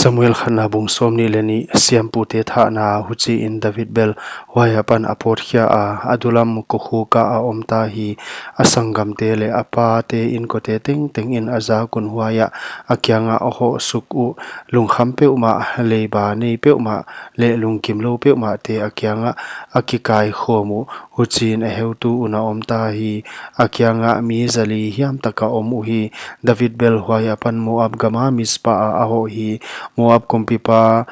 Samuel khana bung somni leni siam pute tha na huchi in David bel wayapan apot khia a adulam kokhu ka a omta hi asangam te le apa te in ko te ting ting in aza kun huaya akyanga oho suku lungkham pe uma leiba nei pe uma le lungkim lo pe uma te akyanga akikai khomu huchin a heutu una omta hi akyanga mi zali hiam taka omu hi David bel wayapan muab gama mispa a aho hi Moab kumpipa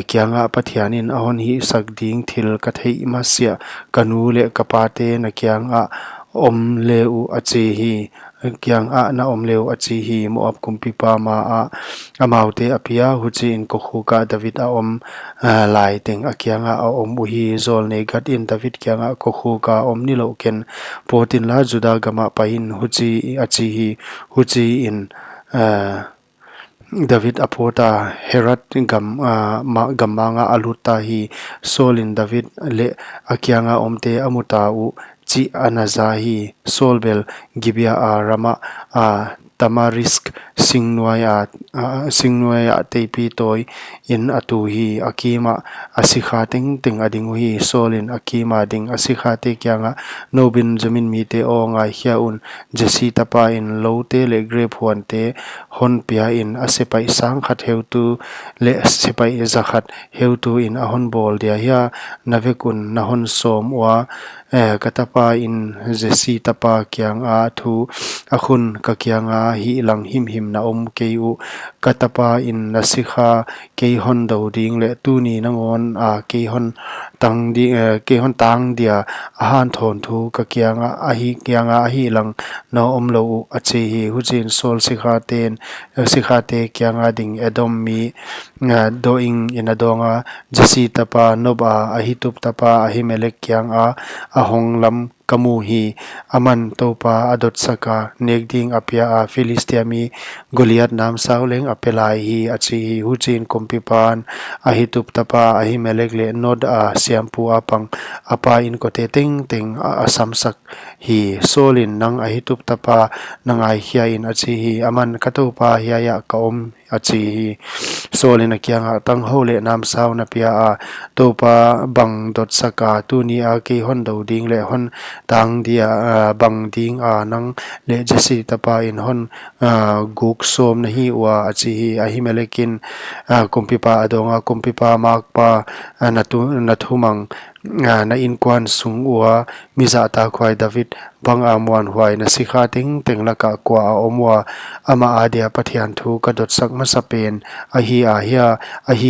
kianga pathianin ahon hi sakding thil kathei masia kanu le kapate na kianga om leu achi hi kianga na om leu achi hi Moab kumpipa ma a amaute apia huchi in kokhuka David a om lai teng akianga a om hi zol nei gat in David kianga kokhuka om ni lo ken potin la juda gama pain huchi achi hi huchi in David apota Herat gamanga aluta hi Solin David le akyanga omte amuta u chi anazahi Solbel Gibia a Rama a Tamarisk singnuaya tepi toy in atuhi akima asikha ting ading hi Solin akima ding asikha te kyanga nobin jamin mi te o ngai hia un jesi tapa in lote le grep huan te hon pia in asepai sang khat heutu le sepai zakhat heutu in ahon bol dia hia navekun nahon som wa katapa in jesi tapa kyang a thu akhun ka kyanga hi lang him na om keu katapa in nasikha ke hon do ding le tu ni nangon a ke hon tang dia ahan thon thu ka kyanga a hi lang no om lo ache hi hujin sol sikha te kyanga ding edom mi doing in adonga jesi tapa noba ahitup tapa ahimelek kyang a ahong lam kamu hi aman topa adot saka negding apia a Philistia mi Goliath nam sauleng apelai hi achi hi hujin kompipan ahitup tapa ahimelek le nod a siampu apang apa in kote ting asamsak hi Solin nang ahitup tapa nangai hia in achi hi aman katopa hia ya kaom achi hi Solin akyanga tang hole nam sau na pia a topa bang dot saka tu ni a ke hon do ding le hon tang dia bang ding a nang le jesi tapa in hon guk som na hi wa achi hi ahimelekin kumpipa adonga kumpipa makpa nathumang na inkwan sung wa miza ta khwai David bang amwan huai na sikha ting laka kwa omwa ama adia pathian thu ka dot sak masapen ahi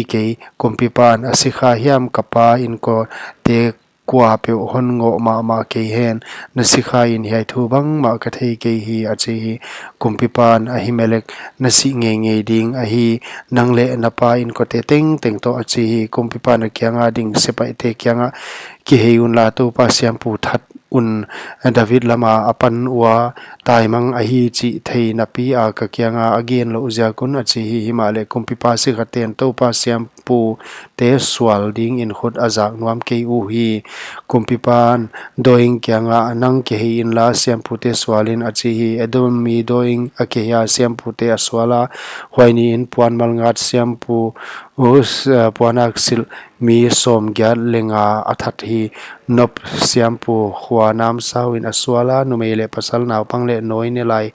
ke kumpipan asikha hiam kapa in ko te kwa pe hon ngo ma ke hen na sikha in hai thu bang ma ka thei ke hi achi hi kumpipan ahimelek na si nge ding ahi nangle napa in ko te teng to achi hi kumpipan kyanga ding sepai te kyanga ki heun la to pa siampu that un David lama apan wa taimang ahi chi thei na pi a ka kyanga again lo uzia kun achi hi himale kumpipa si khaten to pa siampu te swal ding in khut azak nuam ke u hi kumpipan doing kyanga nang ke hi in la siampu te swalin achi hi edom mi doing ake ya siampu te aswala hoini in puan malngat siampu us puanak sil mi som gyal lenga athat hi nop siampu khwa nam sawin aswala numele pasal naw pangle noine lai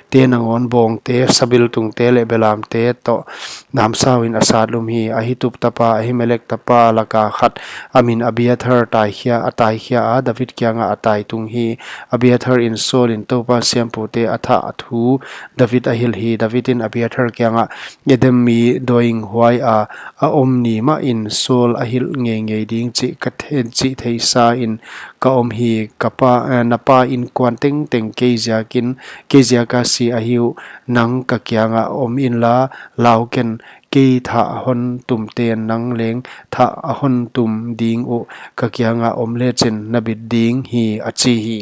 te nangon bong te sabil tung te le belam te to nam sawin asadlum hi ahitup tapa ahimelek tapa laka khat amin abiathar atai hia a David kyanga atai tung hi abiathar in Solin topa siampu te atha athu David ahil hi Davidin abiathar kyanga edem mi doing huai a omni ma in Sol ahil nge ding chi kathen chi theisa in ka om hi kapa napa in kwanteng kezia ka si ahiu nang ka kyanga om in la lauken ke tha hon tum ten nang leng tha hon tum ding o ka kyanga om le chen nabit ding hi achi hi